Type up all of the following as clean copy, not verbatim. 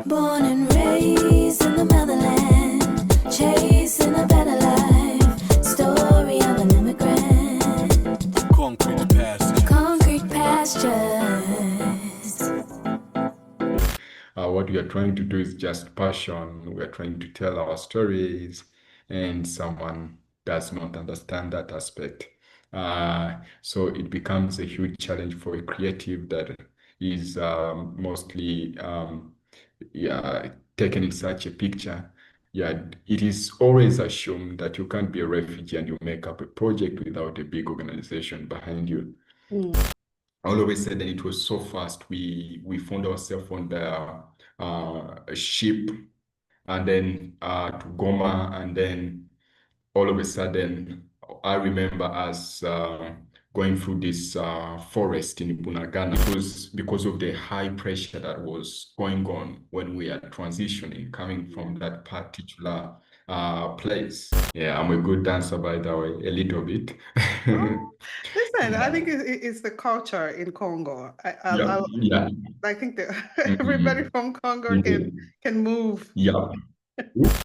Born and raised in the motherland, chasing a better life. Story of an immigrant. Concrete pastures. What we are trying to do is just passion. We are trying to tell our stories, and someone does not understand that aspect. So it becomes a huge challenge for a creative that is mostly yeah, taken in such a picture. Yeah, it is always assumed that you can't be a refugee and you make up a project without a big organization behind you. All of a sudden, it was so fast. We found ourselves on the ship, and then to Goma, and then all of a sudden, I remember us going through this forest in Bunagana. It was because of the high pressure that was going on when we are transitioning, coming from that particular place. Yeah, I'm a good dancer, by the way, a little bit. Oh, listen, I Yeah, think it's the culture in Congo. yeah, yeah. I think that everybody Mhm. from Congo Indeed. can move. Yeah.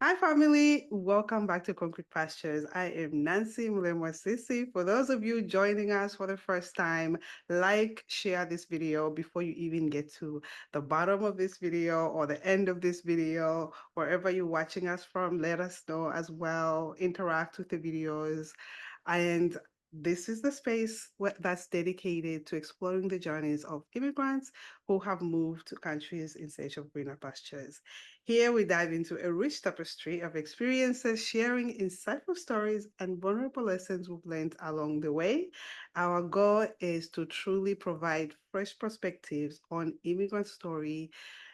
Hi, family. Welcome back to Concrete Pastures. I am Nancy Sisi. For those of you joining us for the first time, like, share this video before you even get to the bottom of this video or the end of this video. Wherever you're watching us from, let us know as well. Interact with the videos. And this is the space that's dedicated to exploring the journeys of immigrants who have moved to countries in search of greener pastures. Here we dive into a rich tapestry of experiences, sharing insightful stories and vulnerable lessons we've learned along the way. Our goal is to truly provide fresh perspectives on immigrant story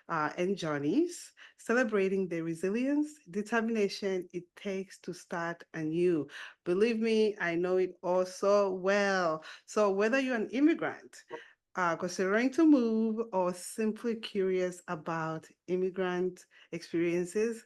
and journeys, celebrating the resilience, determination it takes to start anew. Believe me, I know it all so well. So whether you're an immigrant, considering to move, or simply curious about immigrant experiences,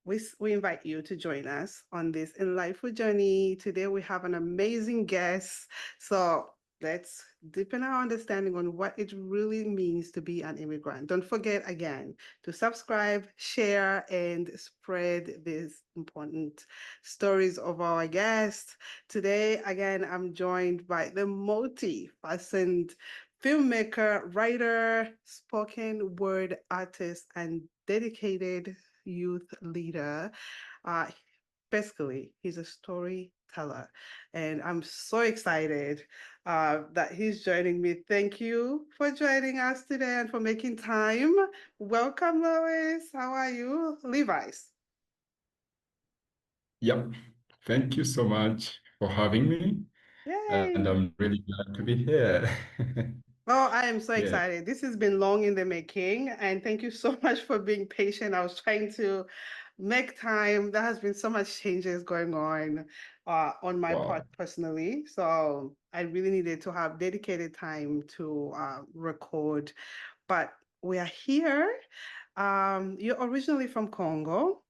we invite you to join us on this enlightful journey. Today, we have an amazing guest. So let's deepen our understanding on what it really means to be an immigrant. Don't forget again to subscribe, share, and spread these important stories of our guests. Today, again, I'm joined by the multi-faceted filmmaker, writer, spoken word artist, and dedicated youth leader. Uh, Basically, he's a storyteller, and I'm so excited that he's joining me. Thank you for joining us today and for making time. Welcome, Lois. How are you? Levi's. Yep. Thank you so much for having me, and Yay. I'm really glad to be here. Oh, I am so Yeah. excited. This has been long in the making, and thank you so much for being patient. I was trying to make time. There has been so much changes going on my part Wow. personally, so I really needed to have dedicated time to record. But we are here. You're originally from Congo,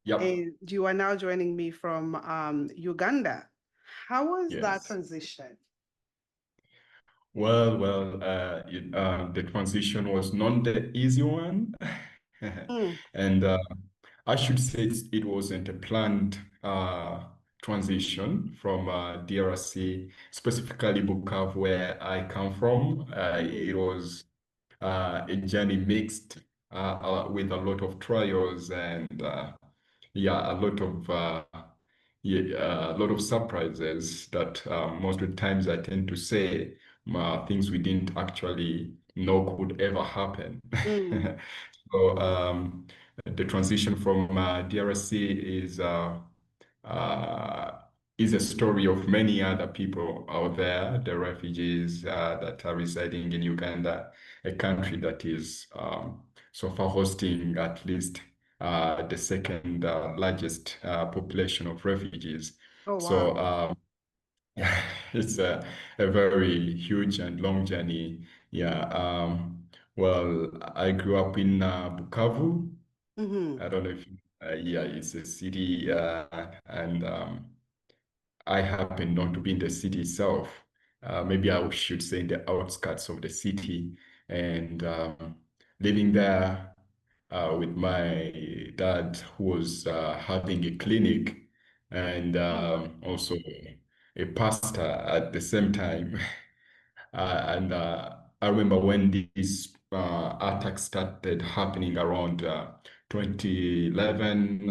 Yep. and you are now joining me from Uganda. How was that Yes. transition? The transition was not the easy one. Mm, And I should say it wasn't a planned transition from DRC, specifically Bukavu, where I come from. It mm, was a journey mixed with a lot of trials and yeah, a lot of surprises that most of the times I tend to say things we didn't actually know could ever happen. mm, So the transition from DRC uh, is a story of many other people out there, the refugees that are residing in Uganda, a country that is so far hosting at least the second largest population of refugees. oh, So wow. it's a very huge and long journey. Yeah. Well, I grew up in Bukavu. Mm-hmm. I don't know if, yeah, it's a city, and I happen not to be in the city itself. Maybe I should say in the outskirts of the city, and living there. with my dad, who was having a clinic and also a pastor at the same time. And I remember when these attacks started happening around 2011.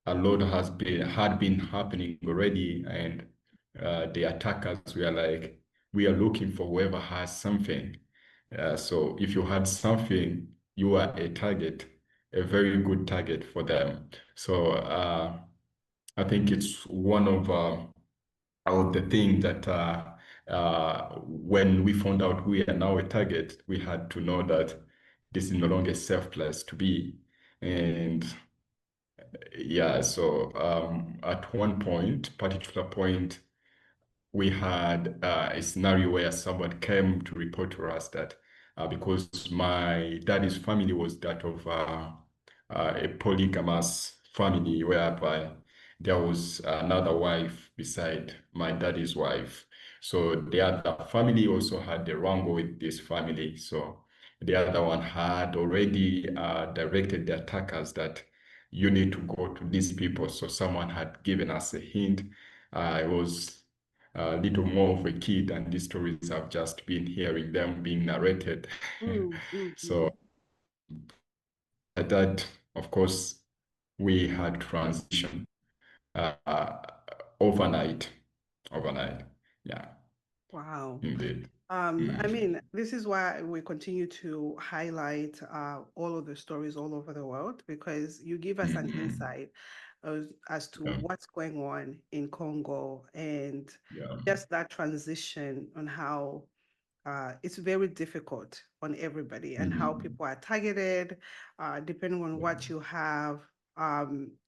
A lot had been happening already, and the attackers were like, "We are looking for whoever has something." So if you had something, you are a target, a very good target for them. So I think it's one of the things that when we found out we are now a target, we had to know that this is no longer a safe place to be. And yeah, so at one point, particular point, we had a scenario where someone came to report to us that because my daddy's family was that of a polygamous family whereby there was another wife beside my daddy's wife. So the other family also had a wrangle with this family. So the other one had already directed the attackers that you need to go to these people. So someone had given us a hint. I was a little more of a kid, and these stories I've just been hearing them being narrated. So at that, of course, we had transition uh, overnight. Overnight, yeah, Wow. indeed. I mean, this is why we continue to highlight all of the stories all over the world, because you give us an Mhm. insight as to Yeah, what's going on in Congo, and yeah, just that transition on how it's very difficult on everybody, and how mhm, people are targeted depending on yeah, what you have.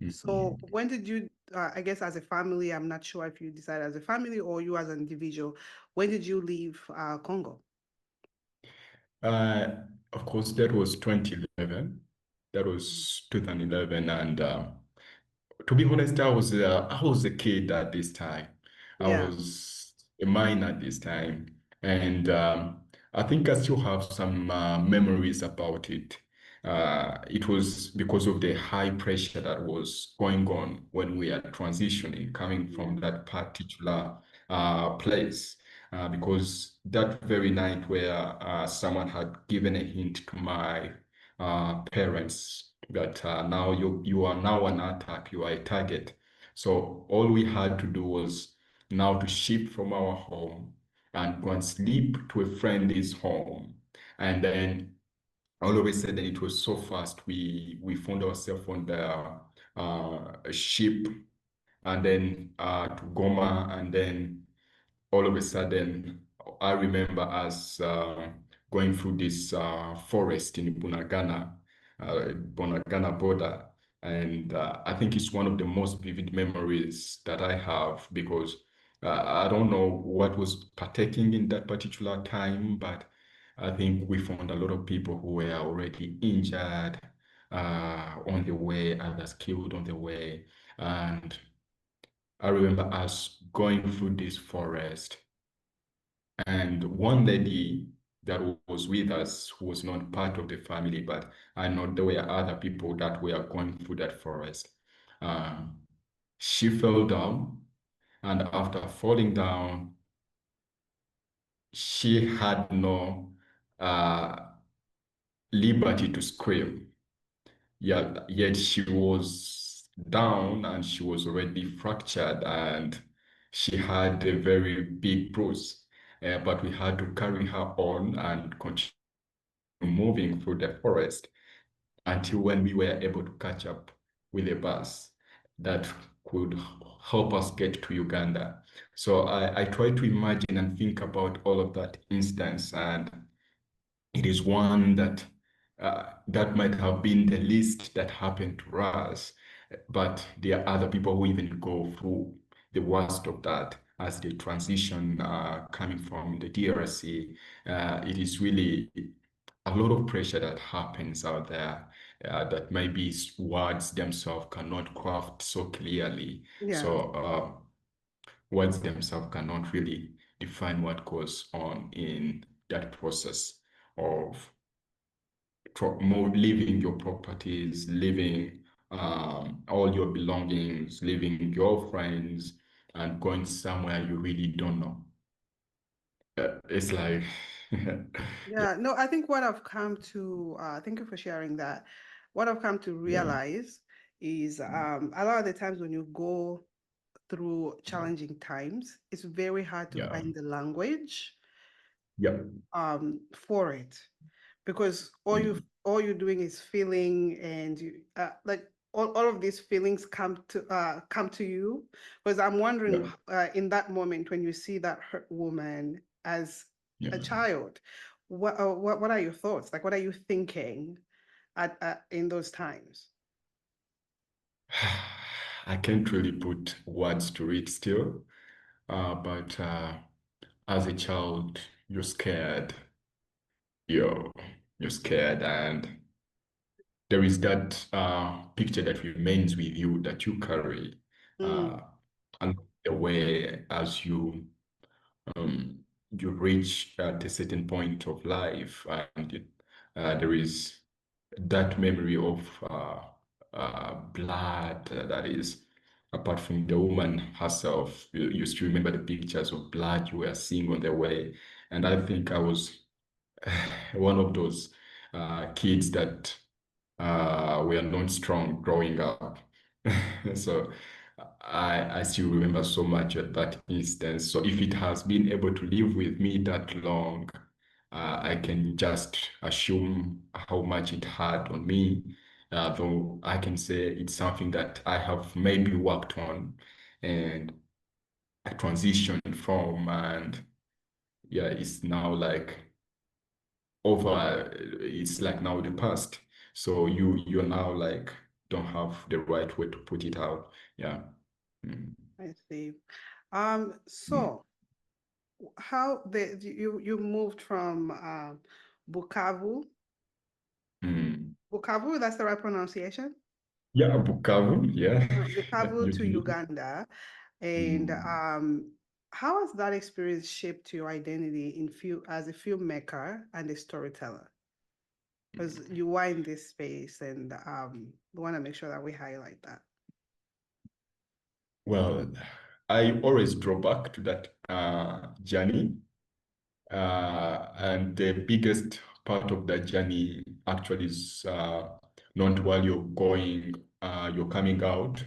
So mhm. when did you, I guess as a family, I'm not sure if you decided as a family or you as an individual, when did you leave Congo? Uh, of course, that was 2011. That was 2011, and to be honest, I was a kid at this time. I Yeah. was a minor at this time, and I think I still have some memories about it. It was because of the high pressure that was going on when we are transitioning, coming Yeah. from that particular place. Because that very night where someone had given a hint to my parents that now you are now an attack, you are a target. So all we had to do was now to shift from our home and go and sleep to a friend's home. And then all of a sudden it was so fast. We found ourselves on the ship and then to Goma, and then all of a sudden, I remember us going through this forest in Bunagana border. And I think it's one of the most vivid memories that I have because I don't know what was partaking in that particular time, but I think we found a lot of people who were already injured on the way, others killed on the way. And I remember us going through this forest, and one lady that was with us, who was not part of the family, but I know there were other people that were going through that forest. Um, she fell down, and after falling down, she had no uh, liberty to scream. Yeah, yet she was down and she was already fractured and she had a very big bruise. But we had to carry her on and continue moving through the forest until when we were able to catch up with a bus that could help us get to Uganda. So I try to imagine and think about all of that instance, and it is one that that might have been the least that happened to us, but there are other people who even go through the worst of that as they transition coming from the DRC. It is really a lot of pressure that happens out there that maybe words themselves cannot craft so clearly. Yeah. So words themselves cannot really define what goes on in that process of leaving your properties, leaving all your belongings, leaving your friends, and going somewhere you really don't know. It's like, Yeah, no, I think what I've come to, thank you for sharing that. What I've come to yeah, realize is a lot of the times when you go through challenging times, it's very hard to yeah, find the language yeah, for it, because mm, all you're doing is feeling, and you like all of these feelings come to you. Because I'm yeah, wondering, in that moment when you see that hurt woman as yeah. a child, what are your thoughts? Like, what are you thinking in those times? I can't really put words to it still, but as a child, you're scared. You're you're scared, and there is that picture that remains with you that you carry Mm, uh, along the way as um, you reach at a certain point of life, and there is that memory of blood that is apart from the woman herself. You still remember the pictures of blood you were seeing on the way, and I think I was one of those kids that were not strong growing up. So I still remember so much at that instance. So if it has been able to live with me that long, I can just assume how much it had on me. Though I can say it's something that I have maybe worked on and I transitioned from, and yeah, it's now like over. It's like now the past. So you're now like don't have the right way to put it out. Yeah. Mm. I see. Mm. So how you moved from Bukavu, Mm. Bukavu, that's the right pronunciation? Yeah, Bukavu. Yeah. Bukavu You to did. Uganda. And Mm. how has that experience shaped your identity as a filmmaker and a storyteller? Because you were in this space, and we want to make sure that we highlight that. Well, I always draw back to that journey. And the biggest part of that journey actually is not while you're going, you're coming out,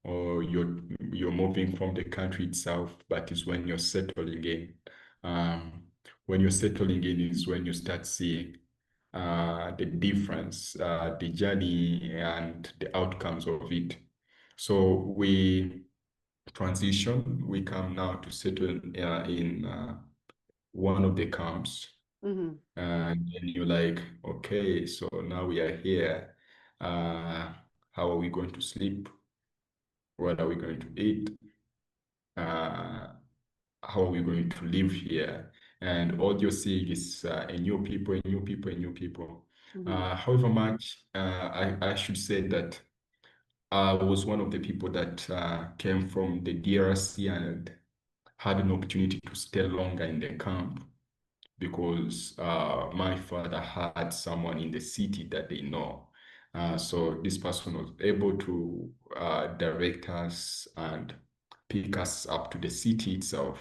or you're moving from the country itself, but it's when you're settling in. Um, when you're settling in is when you start seeing the difference, the journey, and the outcomes of it. So we transition. We come now to settle in one of the camps, Mm-hmm. and then you're like, okay, so now we are here. Uh, how are we going to sleep? What are we going to eat? Uh, how are we going to live here? And all you're seeing is a new people, a new people, a new people. Mm-hmm. However much, I should say that I was one of the people that came from the DRC and had an opportunity to stay longer in the camp because my father had someone in the city that they know. So this person was able to direct us and pick us up to the city itself.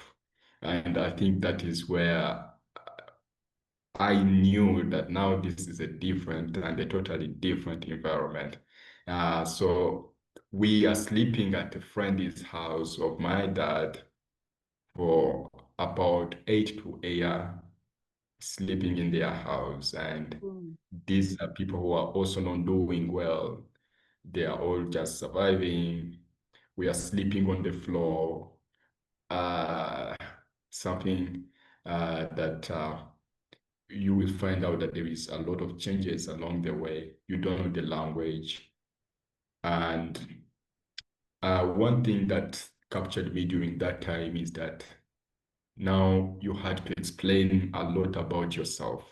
And I think that is where I knew that now this is a different and a totally different environment. So we are sleeping at a friend's house of my dad for about 8 to 8 years, sleeping in their house. And these are people who are also not doing well. They are all just surviving. We are sleeping on the floor. Uh, something that you will find out that there is a lot of changes along the way. You don't know the language. And one thing that captured me during that time is that now you had to explain a lot about yourself.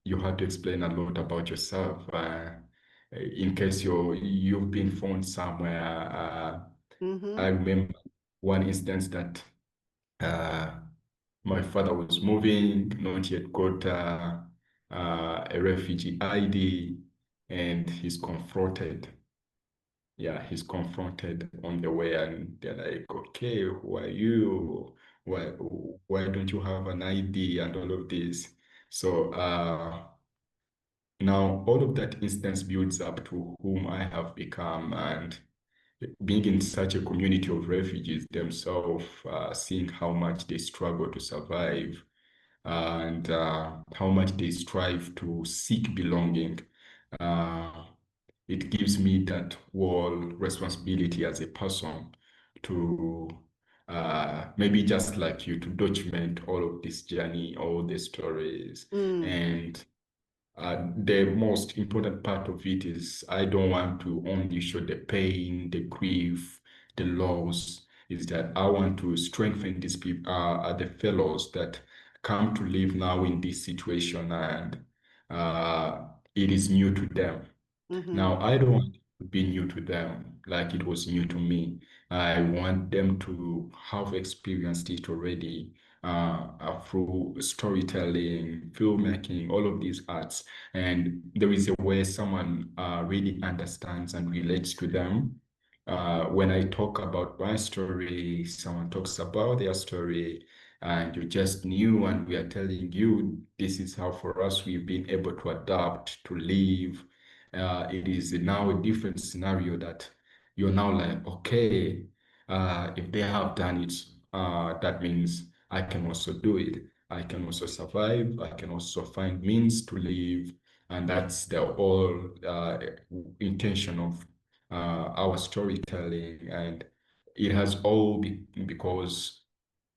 You had to explain a lot about yourself in case you've been found somewhere. Mm-hmm. I remember one instance that my father was moving, not yet got a a refugee ID, and he's confronted. Yeah, he's confronted on the way, and they're like, okay, who are you? Why, why don't you have an ID and all of this? So now all of that instance builds up to whom I have become, and being in such a community of refugees themselves, seeing how much they struggle to survive and how much they strive to seek belonging. Uh, it gives me that whole responsibility as a person to maybe just like you to document all of this journey, all the stories, Mm, and the most important part of it is I don't want to only show the pain, the grief, the loss. Is that I want to strengthen these people, the fellows that come to live now in this situation, and it is new to them. mm-hmm, Now, I don't want it to be new to them like it was new to me. I want them to have experienced it already through storytelling, filmmaking, all of these arts. And there is a way someone really understands and relates to them. When I talk about my story, someone talks about their story, and you just knew, and we are telling you this is how for us we've been able to adapt, to live. It is now a different scenario that you're now like, okay, if they have done it, that means I can also do it. I can also survive. I can also find means to live. And that's the whole intention of our storytelling. And it has all because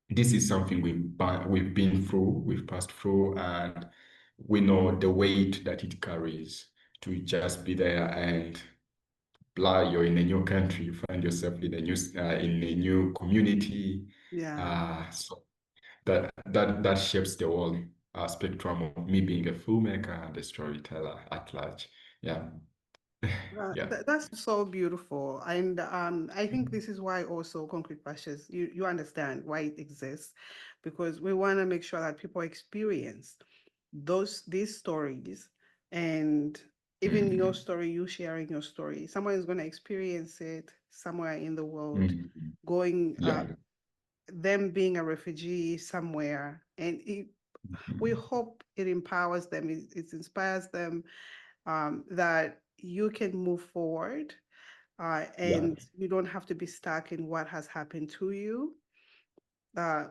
this is something we've been through, we've passed through, and we know the weight that it carries to just be there and blah, you're in a new country, you find yourself in a new community. yeah. So that shapes the whole spectrum of me being a filmmaker and a storyteller at large. Yeah, yeah. That's so beautiful. And I think this is why also Concrete Pastures, you understand why it exists, because we want to make sure that people experience these stories, and even your Mhm. story, you sharing your story, someone is going to experience it somewhere in the world, Mhm. going Yeah. them being a refugee somewhere, and we Mhm. hope it empowers them, it inspires them, that you can move forward, Yeah. and you don't have to be stuck in what has happened to you.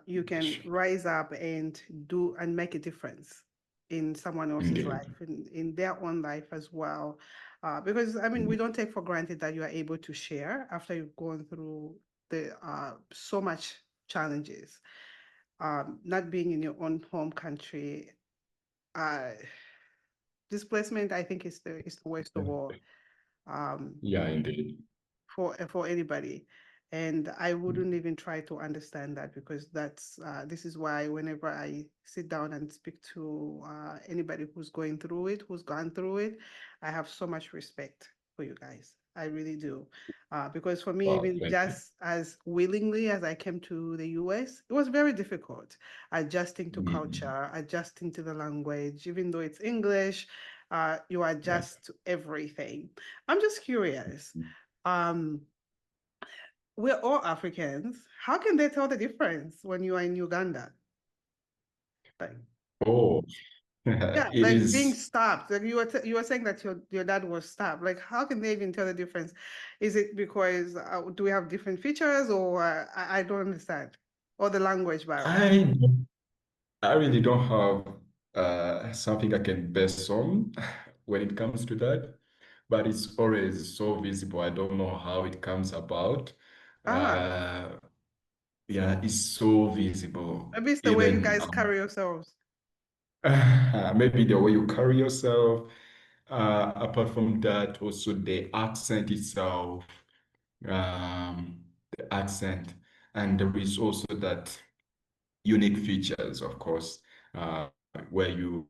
You can rise up and do and make a difference in someone else's Indeed. life, in their own life as well. Because I mean, we don't take for granted that you are able to share after you've gone through the so much challenges. Not being in your own home country, uh, displacement, I think is the worst of all. Um, Yeah, indeed. for anybody, and I wouldn't even try to understand that, because this is why whenever I sit down and speak to anybody who's going through it, who's gone through it, I have so much respect for you guys. I really do. Because for me, Wow, even thank you. just as willingly as I came to the US, it was very difficult adjusting to Mhm. culture, adjusting to the language. Even though it's English, you Yeah. adjust to everything. I'm just curious. Um, we're all Africans. How can they tell the difference when you are in Uganda? Like, Oh, yeah, it like being is. stabbed. Like you were saying that your dad was stabbed. Like, how can they even tell the difference? Is it because do we have different features, or I don't understand, or the language barrier? I I really don't have something I can base on when it comes to that, but it's always so visible. I don't know how it comes about. Ah, Uh, yeah, it's so visible. maybe it's the way you Even guys carry yourselves. maybe the way you carry yourself. Apart from that, also the accent itself, the accent, and there is also that unique features, of course, uh, where you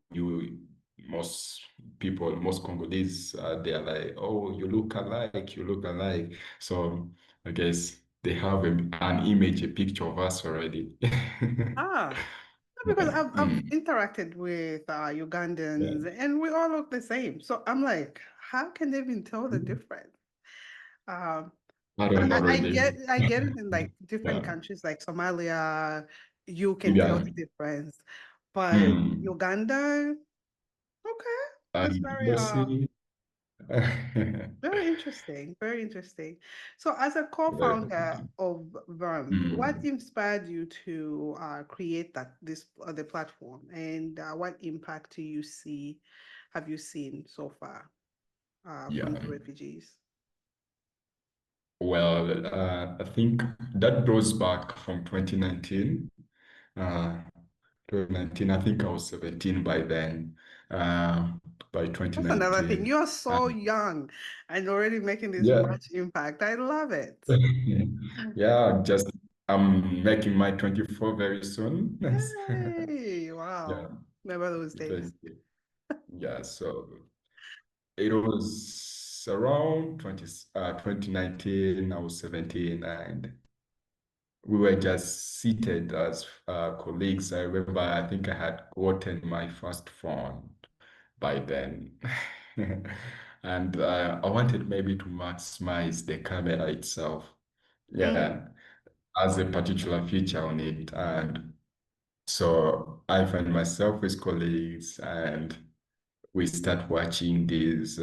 most people, most Congolese, they are like, oh, you look alike, you look alike. So I guess they have an image, a picture of us already. Ah, Because I've Mm, interacted with yeah. Ugandans and we all look the same. So I'm like, how can they even tell the difference? Um, I but don't know really. I get it in like different Yeah. countries like Somalia, you can tell Yeah. the difference. But Mm. Uganda, okay, that's You see, very interesting, very interesting. So, as a co-founder of VORM, what mm, inspired you to create the platform, and what impact do you see have you seen so far from yeah. the refugees? Well, I think that goes back from 2019. Uh, 2019, I think I was 17 by then, uh, by That's another thing. 2019. You're so young and already making this Yeah, much impact. I love it. yeah, just I'm making my 24 very soon. Yay! Yeah, Wow. Remember those days. thank you. Yeah, so it was around 2019, I was 17, and we were just seated as colleagues. I remember, I think I had gotten my first phone by then. And I wanted maybe to maximize the camera itself. Mm, Yeah, as a particular feature on it. And so I find myself with colleagues and we start watching these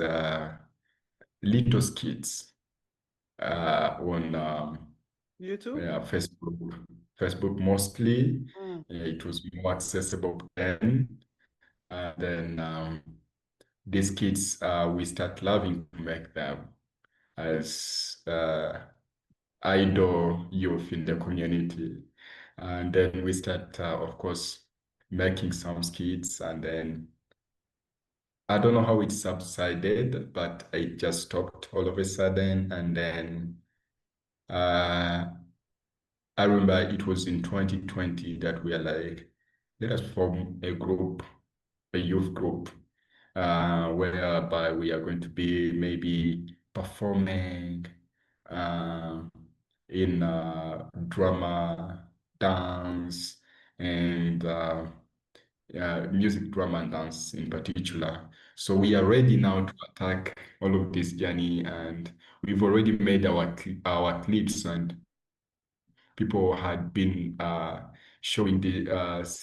little skits on YouTube? yeah, Facebook mostly. Mm, It was more accessible then. And then these kids, we start loving to make them as idol youth in the community. And then we start, of course, making some skits. And then I don't know how it subsided, but it just stopped all of a sudden. And then uh, I remember it was in 2020 that we are like, let us form a group, a youth group, whereby we are going to be maybe performing uh, in drama, dance, and music, drama, and dance in particular. So we mm. are ready now to attack all of this journey, and we've already made our clips and people had been showing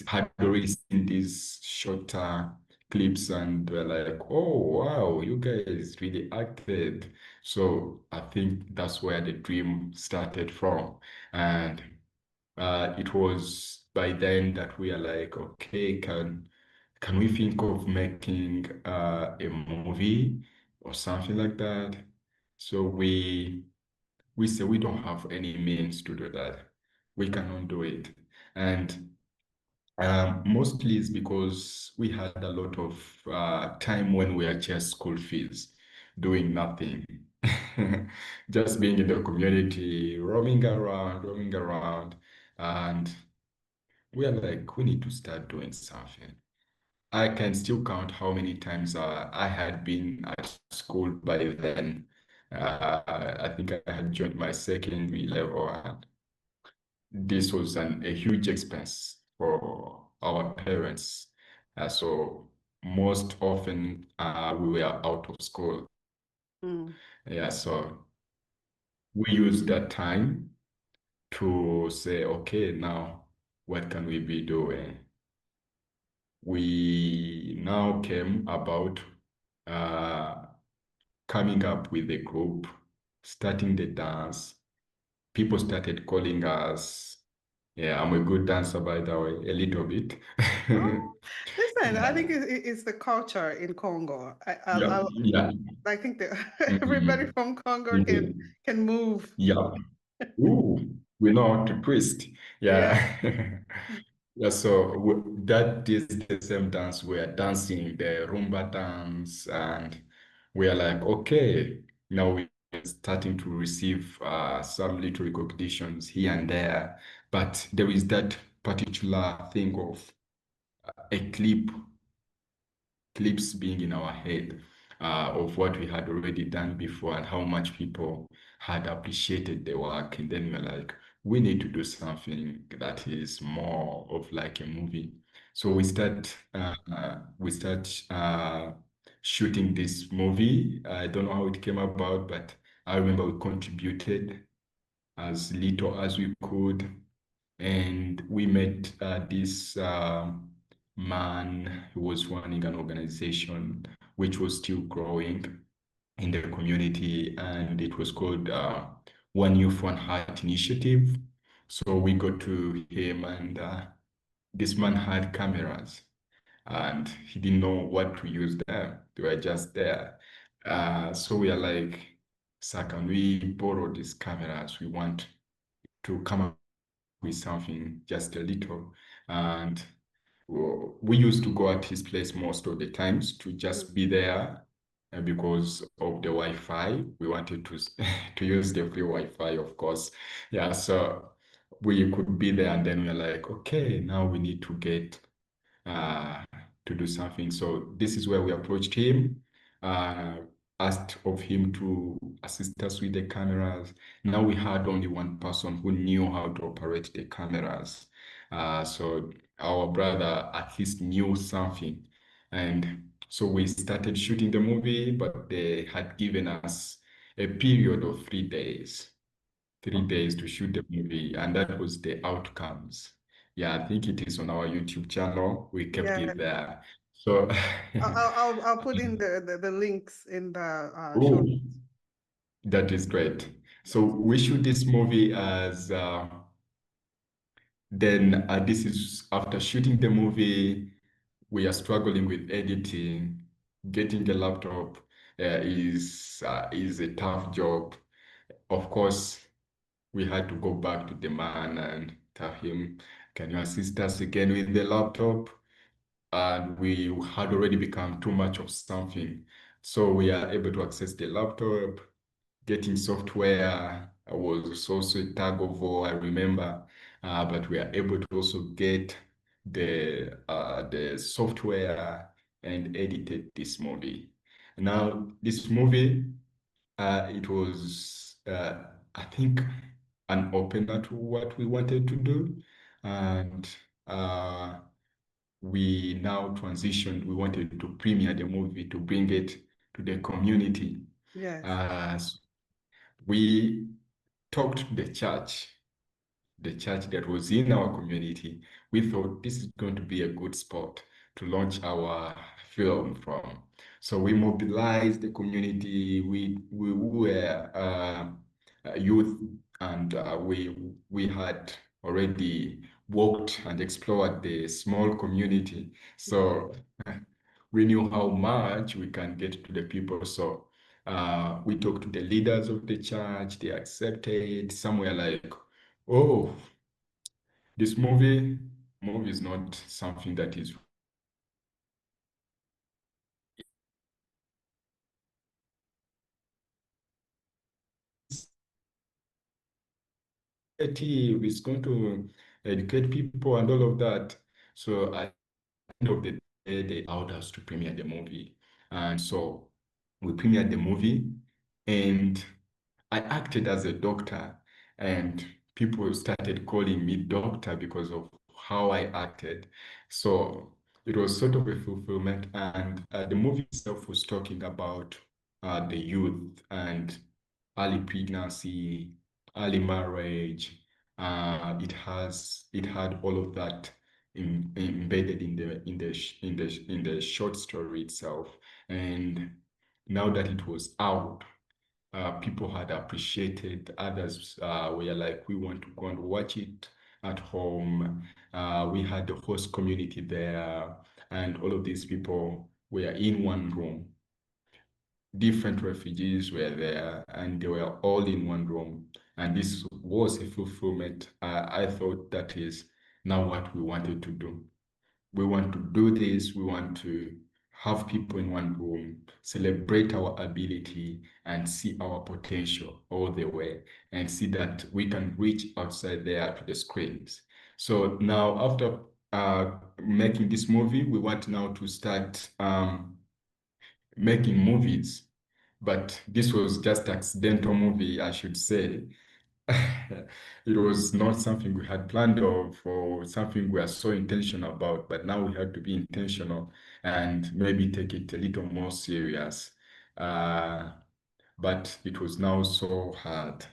had already seen these short clips and were like, oh, wow, you guys really acted. So I think that's where the dream started from. And it was by then that we are like, okay, can we think of making a movie or something like that? So we say we don't have any means to do that. We cannot do it. And mostly it's because we had a lot of time when we are just school fees, doing nothing. Just being in the community, roaming around. And we are like, we need to start doing something. I can still count how many times I had been at school by then. I think I had joined my secondary level, and this was a huge expense for our parents. So most often we were out of school. Mm. Yeah, so we used that time to say, okay, now what can we be doing? We now came about uh, coming up with a group, starting the dance. People started calling us. Yeah, I'm a good dancer, by the way, a little bit. Oh, listen, I Yeah, think it's the culture in Congo. yeah, yeah. I think that everybody Mhm. from Congo Indeed. can move. Yeah. Ooh, we know how to twist. Yeah. Yeah. Yeah, so that is the same dance we are dancing, the Rumba dance, and we are like, okay, now we're starting to receive some little recognitions here and there, but there is that particular thing of a clips being in our head of what we had already done before and how much people had appreciated the work. And then we're like, we need to do something that is more of like a movie. So we start shooting this movie. I don't know how it came about, but I remember we contributed as little as we could, and we met this man who was running an organization which was still growing in the community, and it was called One Youth, One Heart Initiative. So we got to him, and this man had cameras, and he didn't know what to use them. They were just there. So we are like, sir, can we borrow these cameras? We want to come up with something just a little. And we used to go at his place most of the times to just be there because of the Wi-Fi. We wanted to to use the free Wi-Fi, of course. Yeah, so we could be there, and then we're like, okay, now we need to get uh, to do something. So this is where we approached him, uh, asked of him to assist us with the cameras. Now we had only one person who knew how to operate the cameras. So our brother at least knew something. And so we started shooting the movie, but they had given us a period of 3 days. 3 days to shoot the movie, and that was the outcomes. Yeah, I think it is on our YouTube channel. We kept Yeah. it there. So, I'll put in the links in the show oh, notes. that is great. So Yes. we shoot this movie as then this is after shooting the movie, we are struggling with editing. Getting a laptop is a tough job. Of course, we had to go back to the man and tell him, can you assist us again with the laptop? And we had already become too much of something. So we are able to access the laptop. Getting software was also a tug of war, I remember. But we are able to also get the software and edited this movie. Now, this movie, it was, I think, an opener to what we wanted to do. And we now transitioned. We wanted to premiere the movie to bring it to the community. Yes. So we talked to the church that was in our community. We thought this is going to be a good spot to launch our film from. So we mobilized the community. We were youth, and we had already walked and explored the small community. So we knew how much we can get to the people. So we talked to the leaders of the church. They accepted. Some were like, oh, this movie is not something that is creative, it's going to educate people and all of that. So at the end of the day, they allowed us to premiere the movie. And so we premiered the movie, and I acted as a doctor, and people started calling me doctor because of how I acted. So it was sort of a fulfillment, and the movie itself was talking about the youth and early pregnancy, early marriage. It had all of that embedded in the short story itself, and now that it was out, people had appreciated. Others were like, we want to go and watch it at home. We had the host community there, and all of these people were in one room. Different refugees were there, and they were all in one room. And this was a fulfillment. I thought that is now what we wanted to do. We want to do this. We want to have people in one room, celebrate our ability, and see our potential all the way, and see that we can reach outside there to the screens. So now, after making this movie, we want now to start making movies. But this was just accidental movie, I should say. it was not something we had planned of or something we are so intentional about, but now we have to be intentional and maybe take it a little more serious. Uh, but it was now so hard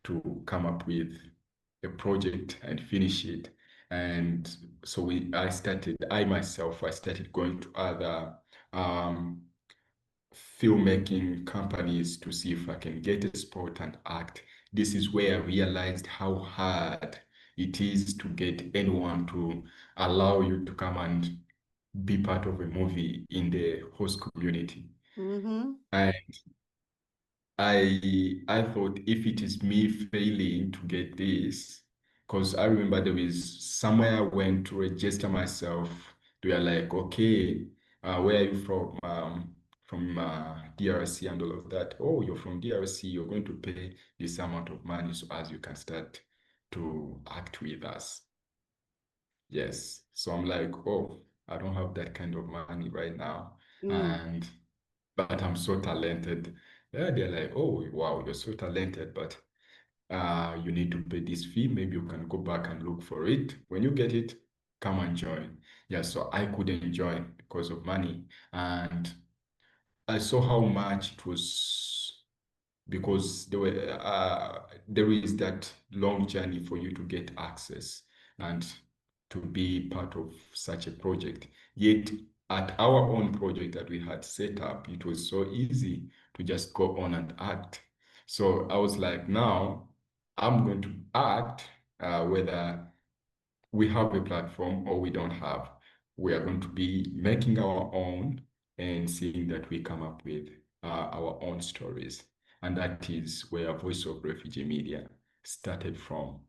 to come up with a project and finish it. And so I started going to other um, filmmaking companies to see if I can get a spot and act. This is where I realized how hard it is to get anyone to allow you to come and be part of a movie in the host community. Mm-hmm. And I thought if it is me failing to get this, because I remember there is somewhere I went to register myself. They are like, okay, where are you from? From DRC and all of that. Oh, you're from DRC. You're going to pay this amount of money so as you can start to act with us. Yes. So I'm like, oh, I don't have that kind of money right now. Mm. And but I'm so talented. Yeah, they're like, oh, wow, you're so talented, but you need to pay this fee. Maybe you can go back and look for it. When you get it, come and join. Yeah, so I couldn't join because of money. And I saw how much it was because there is that long journey for you to get access and to be part of such a project. Yet at our own project that we had set up, it was so easy to just go on and act. So I was like, now I'm going to act, whether we have a platform or we don't have. We are going to be making our own and seeing that we come up with our own stories. And that is where Voice of Refugee Media started from.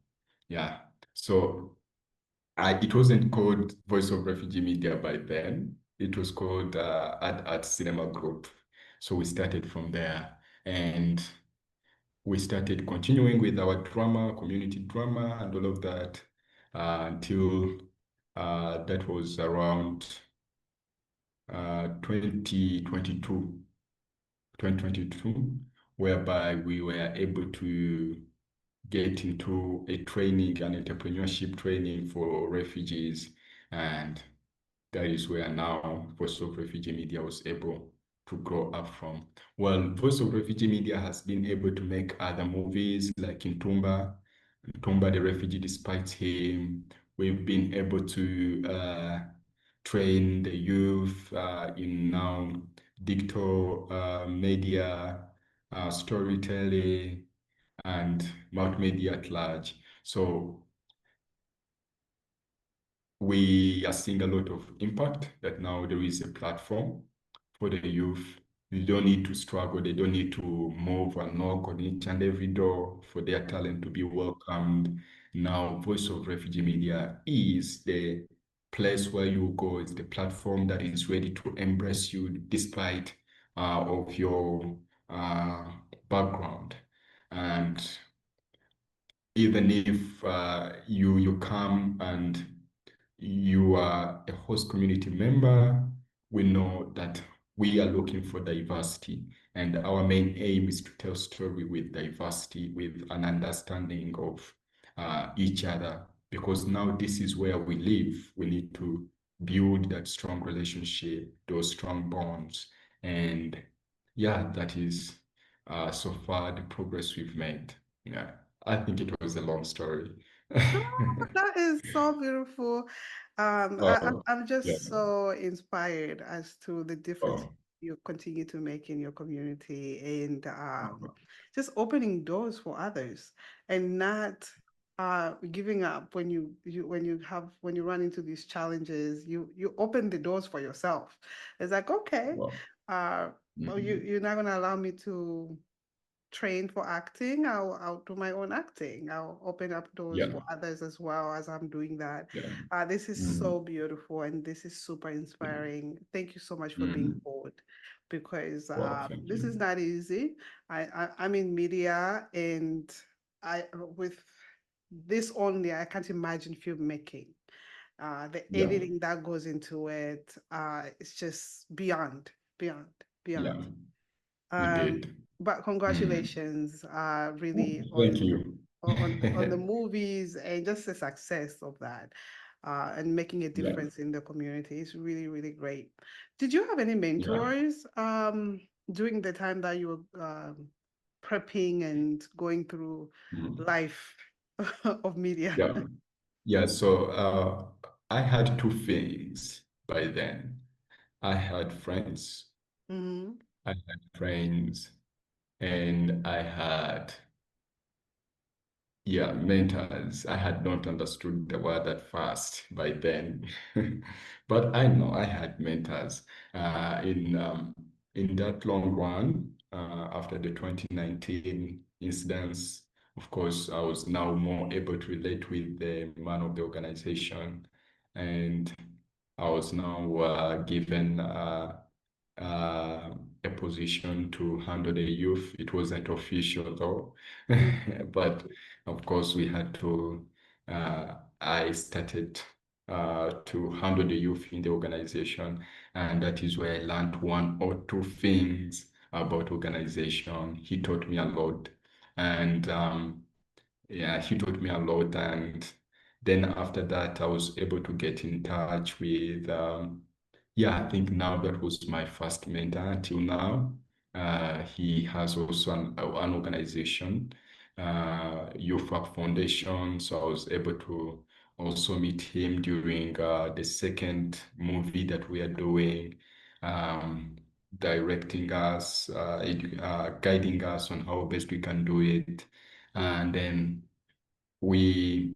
Yeah. So it wasn't called Voice of Refugee Media by then. It was called Art Cinema Group. So we started from there. And we started continuing with our drama, community drama, and all of that until that was around 2022, 2022, whereby we were able to get into a training, an entrepreneurship training for refugees. And that is where now Voice of Refugee Media was able to grow up from. Well, Voice of Refugee Media has been able to make other movies like Ntumba, the Refugee Despite Him. We've been able to train the youth in now digital media, storytelling, and multimedia at large. So we are seeing a lot of impact that now there is a platform for the youth. They don't need to struggle. They don't need to move and knock on each and every door for their talent to be welcomed. Now, Voice of Refugee Media is the place where you go. It's the platform that is ready to embrace you despite of your uh, background. And even if you come and you are a host community member, we know that we are looking for diversity. And our main aim is to tell story with diversity, with an understanding of each other. Because now this is where we live. We need to build that strong relationship, those strong bonds. And yeah, that is so far the progress we've made. Yeah, I think it was a long story. That is so beautiful. Oh, I'm yeah. just so inspired as to the difference Oh, you continue to make in your community and oh, just opening doors for others and not giving up when when you run into these challenges. You open the doors for yourself. It's like, okay, wow. well, Mhm. you're not gonna allow me to train for acting, I'll do my own acting. I'll open up doors Yeah, for others as well as I'm doing that. yeah. This is Mm, so beautiful and this is super yeah. inspiring. Thank you so much for being Mm. bold because Wow, thank this is you. not easy. I'm in media and I with this only I can't imagine filmmaking. The Yeah, editing that goes into it, it's just beyond, yeah, beyond. we Um, did. but Mm. congratulations, Oh, really thank on you. on the movies and just the success of that, and making a Yeah, difference in the community is really, really great. Did you have any yeah, mentors during the time that you were prepping and going through mm, life of media? yeah, yeah. So I had two things by then. I had friends, Mm-hmm. I had friends, and I had, yeah, mentors. I had not understood the word at first by then, but I know I had mentors in that long run. After the 2019 incidents, of course, I was now more able to relate with the man of the organization, and I was now given uh, a position to handle the youth. It wasn't official though, but of course we had to. I started to handle the youth in the organization, and that is where I learned one or two things about organization. He taught me a lot, and yeah, he taught me a lot, and then after that, I was able to get in touch with, yeah, I think now that was my first mentor until now. He has also an organization, Youth Work Foundation, so I was able to also meet him during the second movie that we are doing, um, directing us, guiding us on how best we can do it. And then we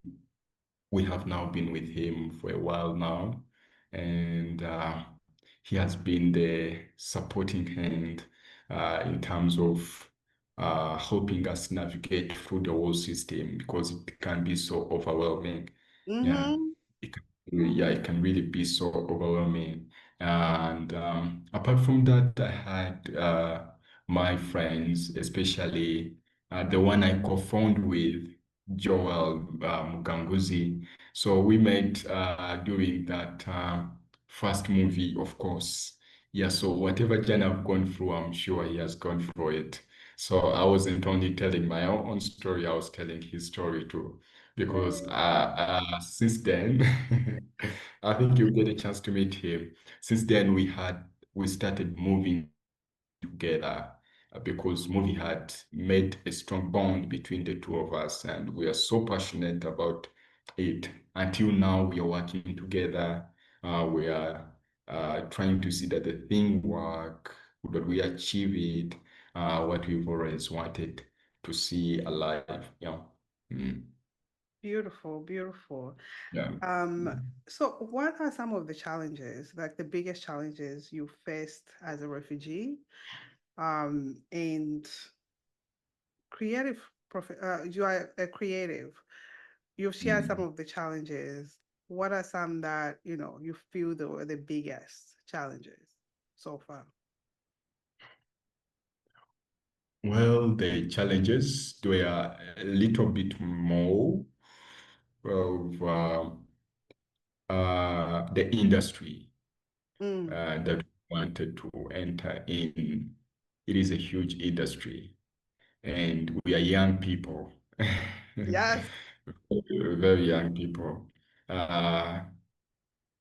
we have now been with him for a while now, and he has been the supporting hand in terms of helping us navigate through the whole system because it can be so overwhelming. Yeah, Mm-hmm. yeah, it can really be so overwhelming. And apart from that, I had my friends, especially the one I co-found with, Joel Muganguzi. So we met during that first movie, of course. Yeah, so whatever journey I've gone through, I'm sure he has gone through it. So I wasn't only telling my own story, I was telling his story too. Because since then, I think you'll get a chance to meet him. Since then, we started moving together because movie had made a strong bond between the two of us, and we are so passionate about it. Until now, we are working together. We are trying to see that the thing work, that we achieve it, what we've always wanted to see alive. Yeah. Mm. Beautiful, beautiful. Yeah. Um, so what are some of the challenges, like the biggest challenges you faced as a refugee? And creative you are a creative. You've shared some Mm. of the challenges. What are some that, you feel were the biggest challenges so far? Well, the challenges were a little bit more of the industry Mm, that we wanted to enter in. It is a huge industry, and we are young people, yes. very young people. Uh,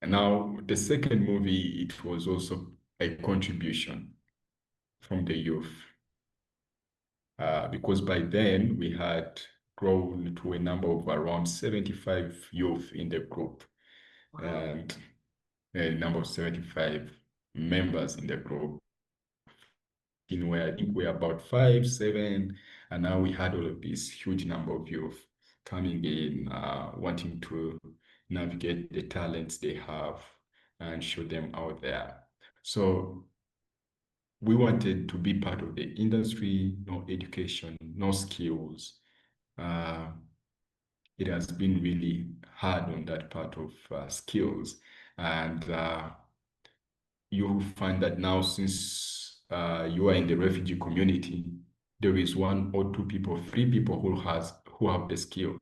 Now, the second movie, it was also a contribution from the youth. Because by then we had grown to a number of around 75 youth in the group Wow. and a number of 75 members in the group. In where I think we're about 5, 7, and now we had all of this huge number of youth coming in, wanting to navigate the talents they have and show them out there. So we wanted to be part of the industry, no education, no skills. Uh, it has been really hard on that part of skills. And you find that now, since you are in the refugee community, there is one or two people, three people who have the skill.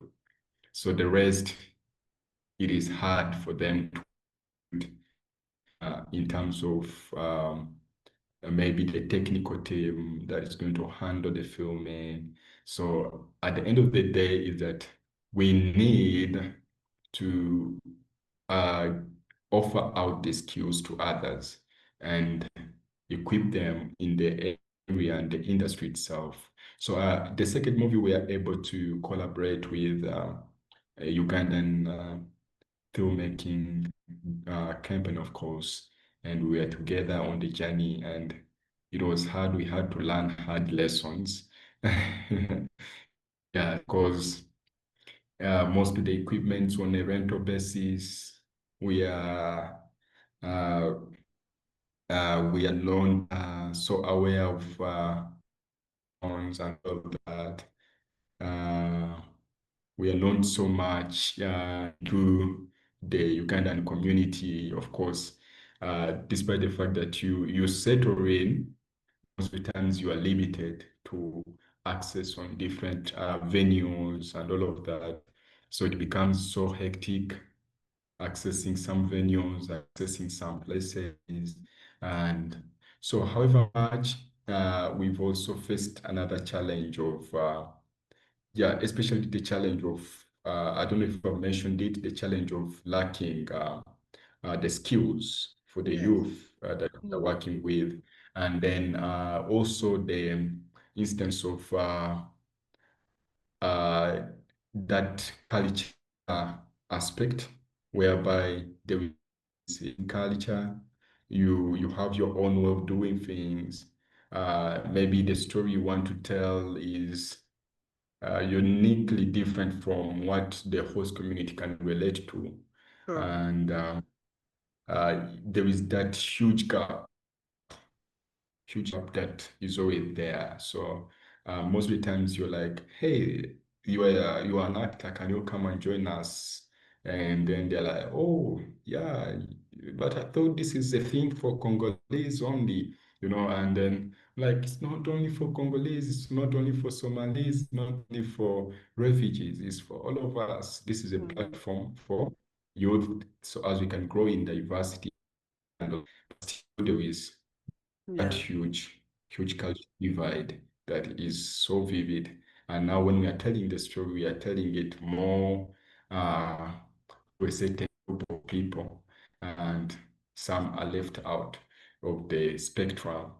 So the rest, it is hard for them to, in terms of maybe the technical team that is going to handle the filming. So at the end of the day, is that we need to uh, offer out the skills to others and equip them in the area and the industry itself. So the second movie, we are able to collaborate with a Ugandan filmmaking campaign, of course, and we were together on the journey, and it was hard. We had to learn hard lessons. Yeah, because most of the equipment's on a rental basis. We are uh, we are not so aware of phones and all of that. Uh, we are not so much to the Ugandan community, of course, despite the fact that you settle in, most of the times you are limited to access on different venues and all of that. So it becomes so hectic accessing some venues, accessing some places. And so, however much, we've also faced another challenge of yeah, especially the challenge of, I don't know if I've mentioned it, the challenge of lacking the skills for the Yes. youth that we're working with. And then also the instance of uh, that culture aspect, whereby there is in culture, you have your own way of doing things. Maybe the story you want to tell is uniquely different from what the host community can relate to. Sure. And there is that huge gap that is always there. So most of the times you're like, hey, you are an actor, can you come and join us? And then they're like, oh, yeah, but I thought this is a thing for Congolese only, and then like it's not only for Congolese, it's not only for Somalis, not only for refugees, it's for all of us. This is a platform for youth, so as we can grow in diversity, and still there is that Yeah. huge culture divide that is so vivid. And now when we are telling the story, we are telling it more to a certain group of people, and some are left out of the spectrum.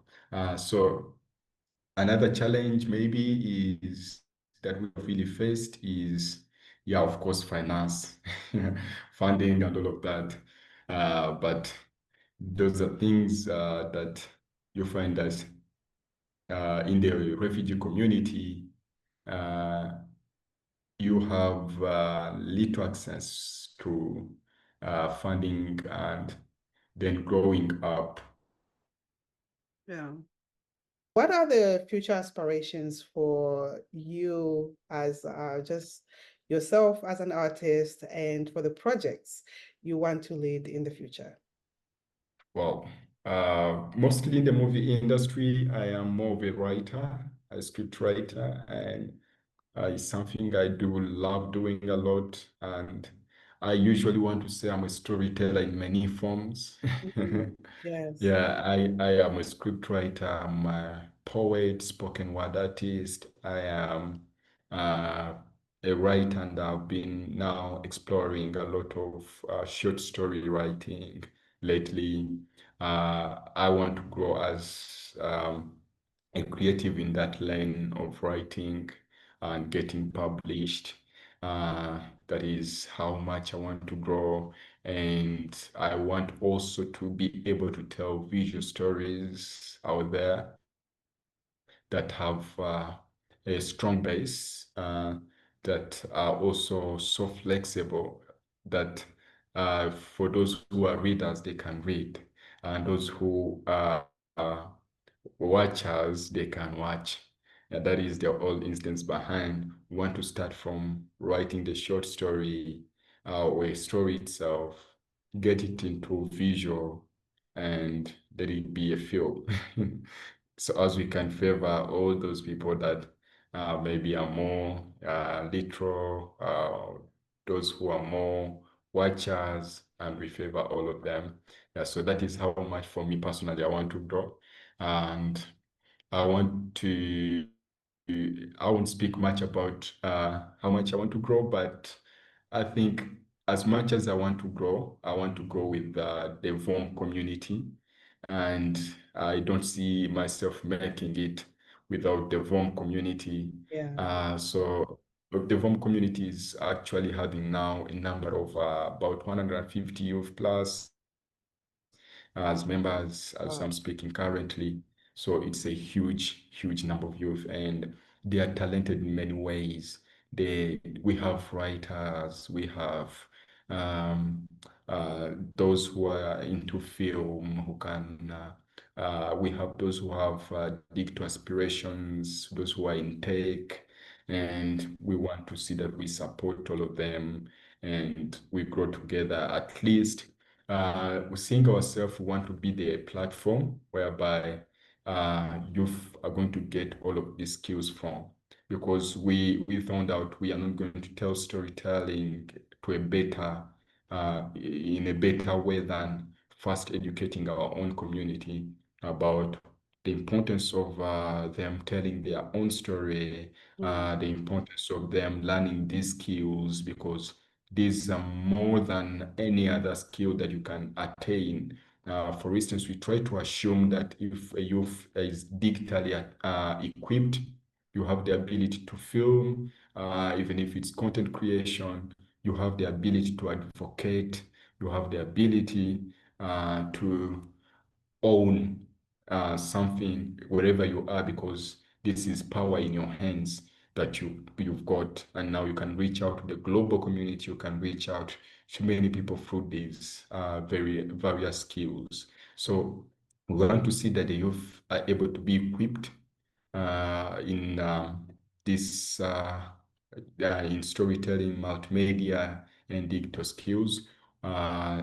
So another challenge maybe is that we have really faced is, yeah, of course, finance, funding, and all of that. But those are things that you find that in the refugee community, uh, you have little access to funding, and then growing up. Yeah. What are the future aspirations for you as just yourself as an artist and for the projects you want to lead in the future? Well, mostly in the movie industry, I am more of a writer, a script writer, and it's something I do love doing a lot. And I usually want to say I'm a storyteller in many forms. Yes. Yeah, I am a script writer, I'm a poet, spoken word artist. I am uh, a writer, and I've been now exploring a lot of short story writing lately. I want to grow as a creative in that lane of writing and getting published. That is how much I want to grow. And I want also to be able to tell visual stories out there that have a strong base, that are also so flexible that for those who are readers, they can read, and those who are watchers, they can watch. And that is the whole instance behind. We want to start from writing the short story or a story itself, get it into visual, and let it be a film. So as we can favor all those people that maybe are more literal, those who are more watchers, and we favor all of them. Yeah, so that is how much for me personally I want to grow. And I want to, I won't speak much about how much I want to grow, but I think as much as I want to grow with the VORM community. And I don't see myself making it without the VORM community. Yeah. So the VORM community is actually having now a number of about 150 youth plus as members as I'm Wow. speaking currently. So it's a huge number of youth, and they are talented in many ways. We have writers, we have um, those who are into film who can. We have those who have digital aspirations, those who are in tech, and we want to see that we support all of them and we grow together. At least we think ourselves we want to be the platform whereby youth are going to get all of these skills from, because we found out we are not going to tell storytelling to a better in a better way than first educating our own community about the importance of them telling their own story, the importance of them learning these skills, because these are more than any other skill that you can attain. For instance, we try to assume that if a youth is digitally equipped, you have the ability to film, even if it's content creation, you have the ability to advocate, you have the ability to own something wherever you are, because this is power in your hands that you've got, and now you can reach out to the global community. You can reach out to many people through these very various skills. So we want to see that the youth are able to be equipped in this in storytelling, multimedia, and digital skills. Uh,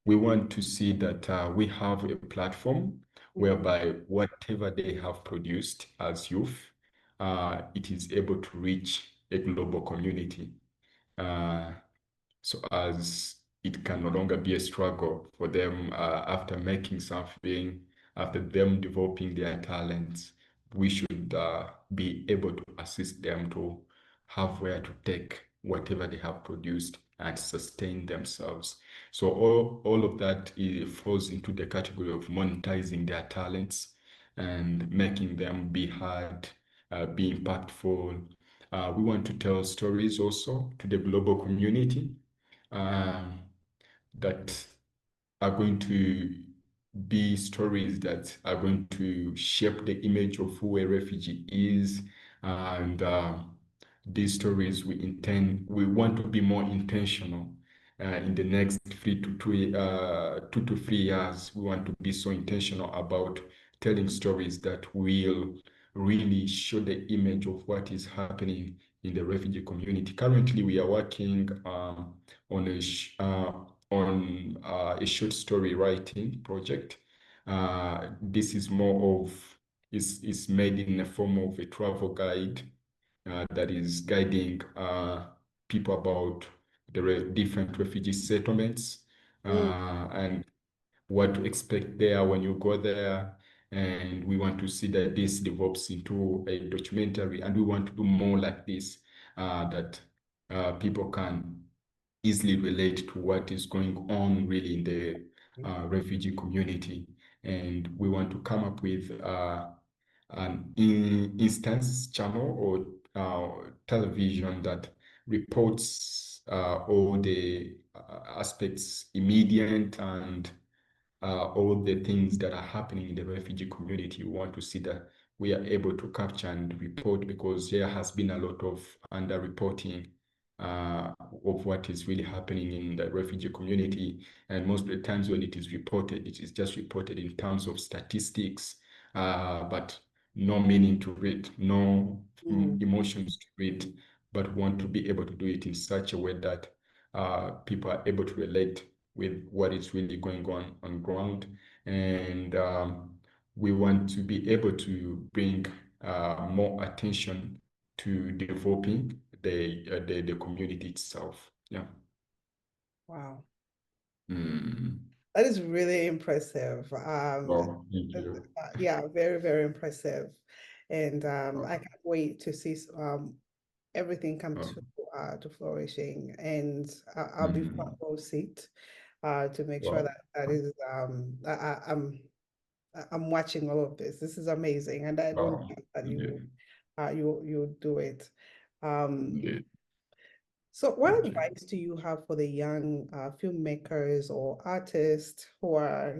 we want to see that we have a platform whereby whatever they have produced as youth, it is able to reach a global community. Uh, so as it can no longer be a struggle for them after making something, after them developing their talents, we should be able to assist them to have where to take whatever they have produced and sustain themselves. So all of that falls into the category of monetizing their talents and making them be heard, be impactful. We want to tell stories also to the global community um, that are going to be stories that are going to shape the image of who a refugee is. And these stories we want to be more intentional. In the next 2 to 3 years, we want to be so intentional about telling stories that will really show the image of what is happening in the refugee community. Currently, we are working on a short story writing project. This is more of is made in the form of a travel guide that is guiding people about the different refugee settlements and what to expect there when you go there. And we want to see that this develops into a documentary, and we want to do more like this, that people can easily relate to what is going on really in the refugee community. And we want to come up with an instance channel or television that reports all the aspects immediate and all the things that are happening in the refugee community. We want to see that we are able to capture and report, because there has been a lot of underreporting of what is really happening in the refugee community. And most of the times when it is reported, it is just reported in terms of statistics, but no meaning to it, no emotions to it, but want to be able to do it in such a way that people are able to relate with what is really going on ground. And we want to be able to bring more attention to developing the community itself. Yeah. Wow. Mm. That is really impressive. Oh, thank you. Yeah, very, very impressive. And I Oh, can't wait to see everything come oh, to flourishing. And I'll be front mm, row seat to make sure well, that that is I'm watching all of this. This is amazing, and I don't oh, doubt that yeah, you do it. Um, yeah, so, what thank you. advice do you have for the young filmmakers or artists who are,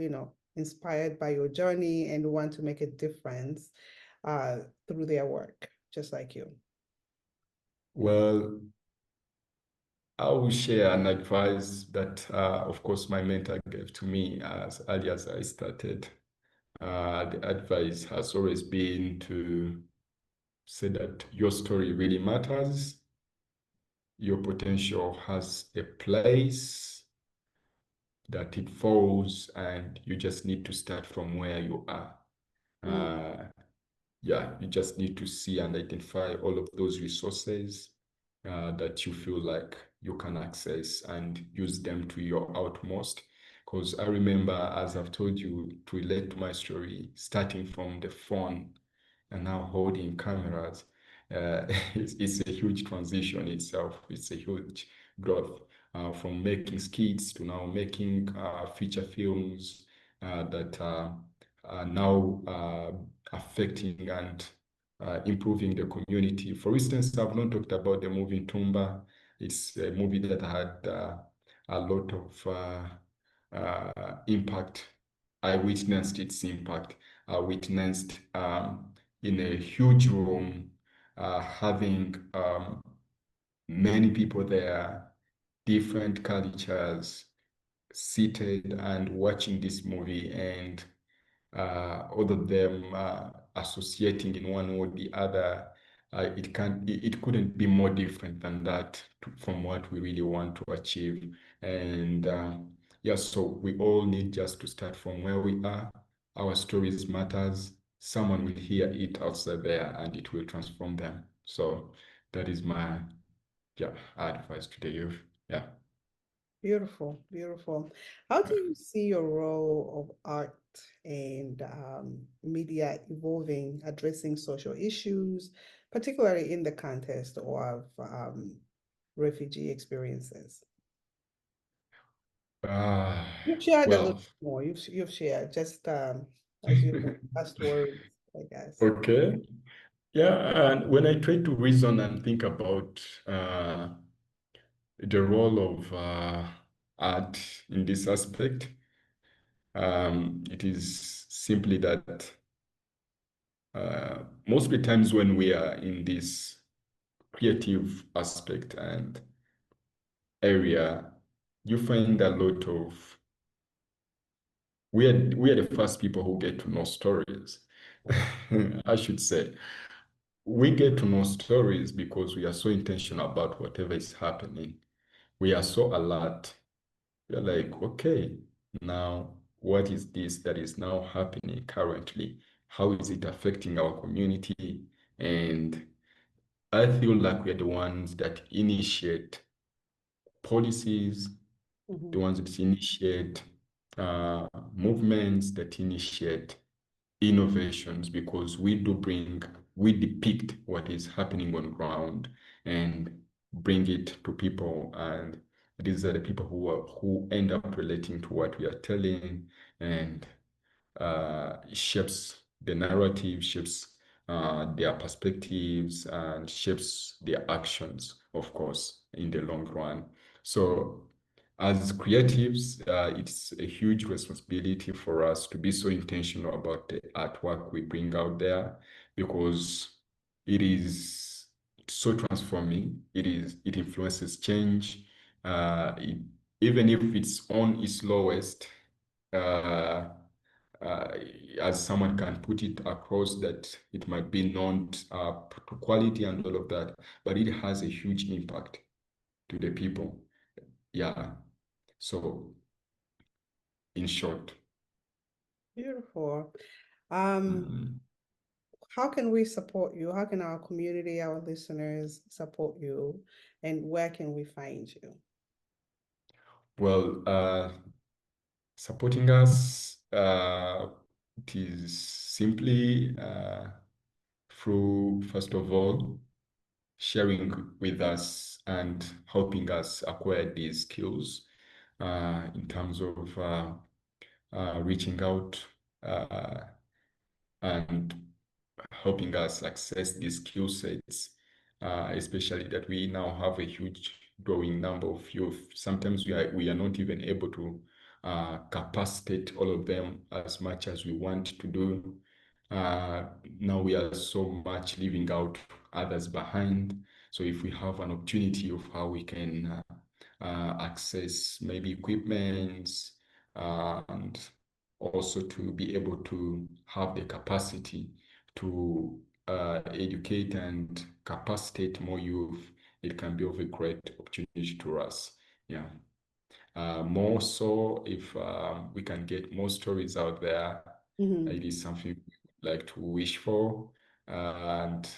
inspired by your journey and want to make a difference uh, through their work, just like you? Well, I will share an advice that, of course, my mentor gave to me as early as I started. The advice has always been to say that your story really matters, your potential has a place that it falls, and you just need to start from where you are. Mm, Uh, yeah, you just need to see and identify all of those resources that you feel like you can access and use them to your utmost. Because I remember, as I've told you, to relate to my story, starting from the phone and now holding cameras, it's a huge transition itself. It's a huge growth from making skits to now making feature films that are now affecting and improving the community. For instance, I've not talked about the movie Ntumba. It's a movie that had a lot of impact. I witnessed its impact. I witnessed in a huge room having many people there, different cultures seated and watching this movie, and all of them associating in one or the other. It couldn't be more different than that from what we really want to achieve. And yeah, so we all need just to start from where we are. Our stories matters. Someone will hear it outside there and it will transform them. So that is my, yeah, advice to the youth. Yeah. beautiful, beautiful. How do you see your role of art and media evolving, addressing social issues, particularly in the context of refugee experiences? Uh, You've shared a little well, more. You've shared just as your last words, I guess. okay. Yeah, and when I try to reason and think about the role of art in this aspect, it is simply that most of the times when we are in this creative aspect and area, you find a lot of we are the first people who get to know stories. I should say we get to know stories because we are so intentional about whatever is happening. We are so alert. We're like, okay, now what is this that is now happening currently? How is it affecting our community? And I feel like we're the ones that initiate policies, the Mhm. ones that initiate uh, movements, that initiate innovations, because we depict what is happening on ground and bring it to people. And these are the people who end up relating to what we are telling, and shapes the narrative, shapes their perspectives, and shapes their actions, of course, in the long run. So, as creatives, it's a huge responsibility for us to be so intentional about the artwork we bring out there, because it is so transforming. It influences change. Even if it's on its lowest, uh, uh, as someone can put it across, that it might be not to quality and all of that, but it has a huge impact to the people. Yeah. So, in short, Beautiful. Um, mm, how can we support you? How can our community, our listeners support you? And where can we find you? well, supporting us, it is simply through, first of all, sharing with us and helping us acquire these skills in terms of reaching out and helping us access these skill sets, especially that we now have a huge growing number of youth. Sometimes we are not even able to capacitate all of them as much as we want to do. Now we are so much leaving out others behind. So if we have an opportunity of how we can access maybe equipments and also to be able to have the capacity to educate and capacitate more youth, it can be of a great opportunity to us. Yeah. More so if we can get more stories out there, it is something we like to wish for, and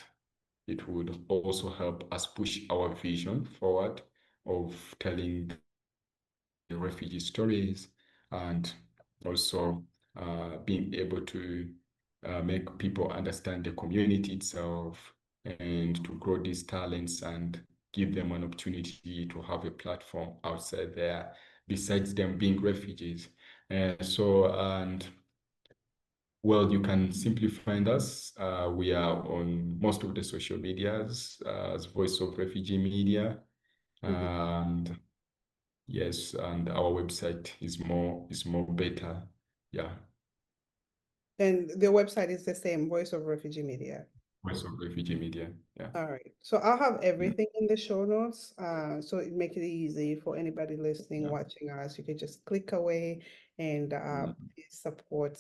it would also help us push our vision forward of telling the refugee stories and also being able to make people understand the community itself and to grow these talents and give them an opportunity to have a platform outside there besides them being refugees. And well, you can simply find us. We are on most of the social medias as Voice of Refugee Media. And yes, and our website is more better. Yeah, And the website is the same, Voice of Refugee Media. Voice of Refugee Media. Yeah. All right. So I'll have everything in the show notes. So it make it easy for anybody listening, Yeah. watching us. You can just click away and please support.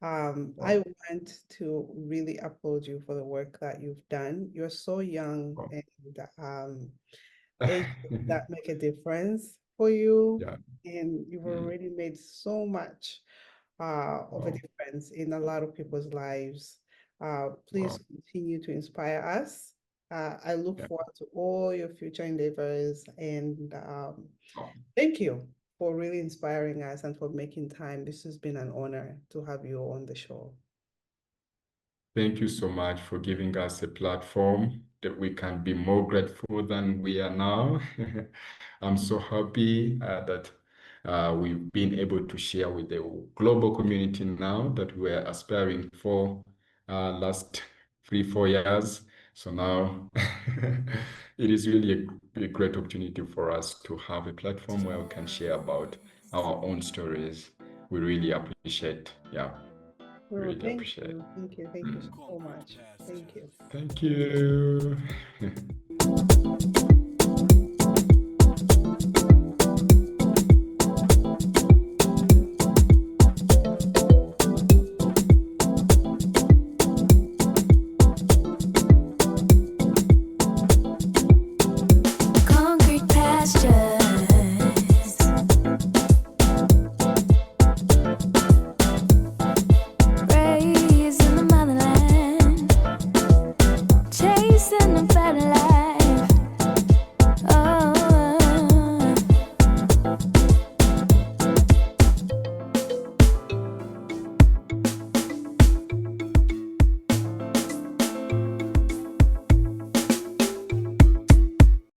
I Wow. want to really applaud you for the work that you've done. You're so young Wow. and age does not make a difference for you, Yeah. and you've Mm. already made so much of a Wow. difference in a lot of people's lives. Please Wow. continue to inspire us. I look Yeah. forward to all your future endeavors, and Wow. thank you for really inspiring us and for making time. This has been an honor to have you on the show. Thank you so much for giving us a platform that we can be more grateful than we are now. I'm so happy that we've been able to share with the global community now that we're aspiring for last 3-4 years. So now it is really a great opportunity for us to have a platform where we can share about our own stories. We really appreciate, yeah, we Well, really appreciate. thank you so much. Thank you. Thank you.